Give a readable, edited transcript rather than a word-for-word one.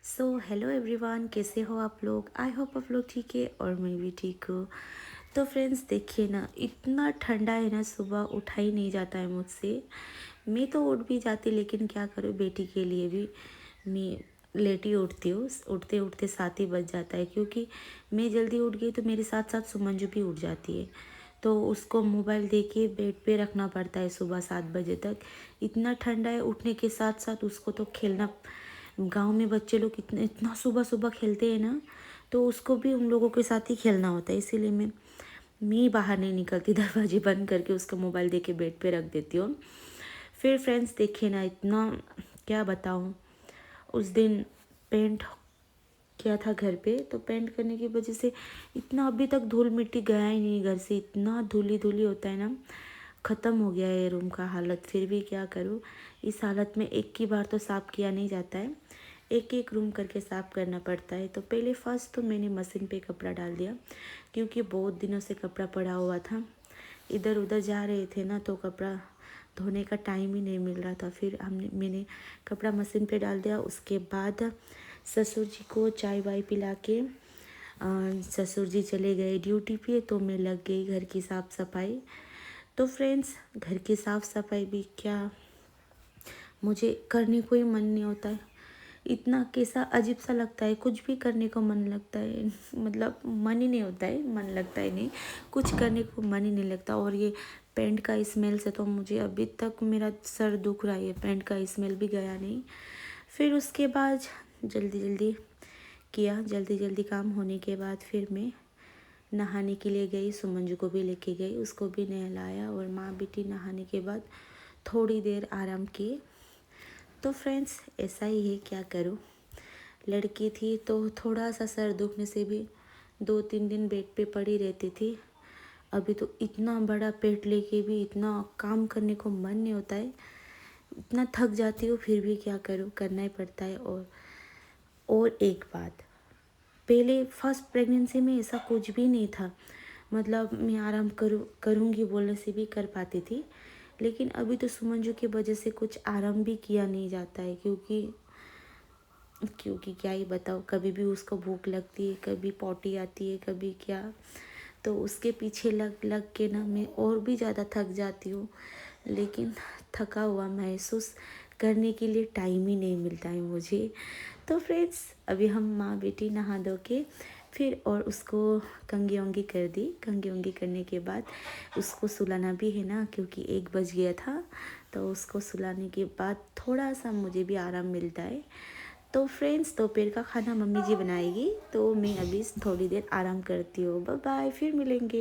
So hello everyone, कैसे हो आप लोग। आई होप आप लोग ठीक है और मैं भी ठीक हूँ। तो फ्रेंड्स देखिए ना, इतना ठंडा है ना, सुबह उठा ही नहीं जाता है मुझसे। मैं तो उठ भी जाती, लेकिन क्या करूँ, बेटी के लिए भी मैं लेट ही उठती हूँ। उठते उठते 7 ही बज जाता है, क्योंकि मैं जल्दी उठ गई तो मेरे साथ साथ सुमंजू भी उठ जाती है। तो उसको मोबाइल दे के बेड पे रखना पड़ता है सुबह 7 बजे तक। इतना ठंडा है, उठने के साथ साथ उसको तो खेलना। गांव में बच्चे लोग इतना इतना सुबह सुबह खेलते हैं ना, तो उसको भी उन लोगों के साथ ही खेलना होता है। इसीलिए मैं बाहर नहीं निकलती, दरवाजे बंद करके उसका मोबाइल दे के बेड पे रख देती हूँ। फिर फ्रेंड्स देखिए ना, इतना क्या बताऊँ। उस दिन पेंट किया था घर पे, तो पेंट करने की वजह से इतना अभी तक धूल मिट्टी गया ही नहीं घर से। इतना धूली धूली होता है ना, ख़त्म हो गया है रूम का हालत। फिर भी क्या करूँ, इस हालत में एक ही बार तो साफ़ किया नहीं जाता है, एक एक रूम करके साफ़ करना पड़ता है। तो पहले फर्स्ट तो मैंने मशीन पे कपड़ा डाल दिया, क्योंकि बहुत दिनों से कपड़ा पड़ा हुआ था। इधर उधर जा रहे थे ना, तो कपड़ा धोने का टाइम ही नहीं मिल रहा था। फिर मैंने कपड़ा मशीन पे डाल दिया। उसके बाद ससुर जी को चाय वाय पिला के ससुर जी चले गए ड्यूटी पे, तो मैं लग गई घर की साफ़ सफाई। तो फ्रेंड्स, घर की साफ़ सफाई भी क्या, मुझे करने को ही मन नहीं होता है। इतना कैसा अजीब सा लगता है, कुछ भी करने को मन लगता है, मतलब मन ही नहीं होता है, मन लगता ही नहीं, कुछ करने को मन ही नहीं लगता। और ये पेंट का स्मेल से तो मुझे अभी तक मेरा सर दुख रहा है, पेंट का स्मेल भी गया नहीं। फिर उसके बाद जल्दी जल्दी किया, जल्दी जल्दी काम होने के बाद फिर मैं नहाने के लिए गई। सुमंजू को भी लेके गई, उसको भी नहलाया, और माँ बेटी नहाने के बाद थोड़ी देर आराम किए। तो फ्रेंड्स ऐसा ही है, क्या करूँ। लड़की थी तो थोड़ा सा सर दुखने से भी 2-3 दिन बेड पे पड़ी रहती थी। अभी तो इतना बड़ा पेट लेके भी इतना काम करने को मन नहीं होता है, इतना थक जाती हूँ। फिर भी क्या करूँ, करना ही पड़ता है। और एक बात, पहले फर्स्ट प्रेगनेंसी में ऐसा कुछ भी नहीं था, मतलब मैं आराम करूँगी बोलने से भी कर पाती थी। लेकिन अभी तो सुमंजू की वजह से कुछ आराम भी किया नहीं जाता है, क्योंकि क्या ही बताओ, कभी भी उसको भूख लगती है, कभी पॉटी आती है, कभी क्या। तो उसके पीछे लग लग के ना मैं और भी ज़्यादा थक जाती हूँ। लेकिन थका हुआ महसूस करने के लिए टाइम ही नहीं मिलता है मुझे। तो फ्रेंड्स, अभी हम माँ बेटी नहा धो के फिर और उसको कंघी वंगी कर दी। कंघी वंगी करने के बाद उसको सुलाना भी है ना, क्योंकि 1 बज गया था। तो उसको सुलाने के बाद थोड़ा सा मुझे भी आराम मिलता है। तो फ्रेंड्स, दोपहर का खाना मम्मी जी बनाएगी, तो मैं अभी थोड़ी देर आराम करती हूँ। बाय बाय, फिर मिलेंगे।